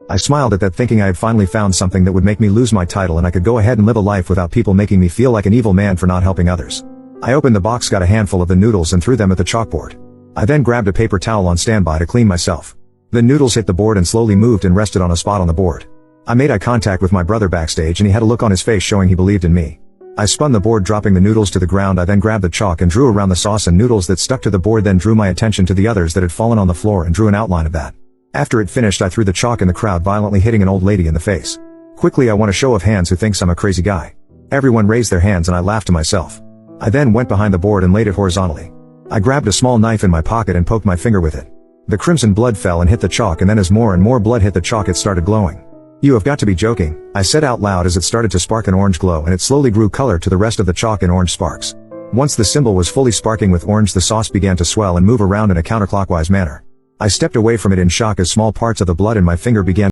I smiled at that, thinking I had finally found something that would make me lose my title and I could go ahead and live a life without people making me feel like an evil man for not helping others. I opened the box, got a handful of the noodles and threw them at the chalkboard. I then grabbed a paper towel on standby to clean myself. The noodles hit the board and slowly moved and rested on a spot on the board. I made eye contact with my brother backstage and he had a look on his face showing he believed in me. I spun the board, dropping the noodles to the ground. I then grabbed the chalk and drew around the sauce and noodles that stuck to the board, then drew my attention to the others that had fallen on the floor and drew an outline of that. After it finished, I threw the chalk in the crowd, violently hitting an old lady in the face. Quickly, I want a show of hands who thinks I'm a crazy guy. Everyone raised their hands and I laughed to myself. I then went behind the board and laid it horizontally. I grabbed a small knife in my pocket and poked my finger with it. The crimson blood fell and hit the chalk, and then as more and more blood hit the chalk, it started glowing. "You have got to be joking," I said out loud as it started to spark an orange glow, and it slowly grew color to the rest of the chalk in orange sparks. Once the symbol was fully sparking with orange, the sauce began to swell and move around in a counterclockwise manner. I stepped away from it in shock as small parts of the blood in my finger began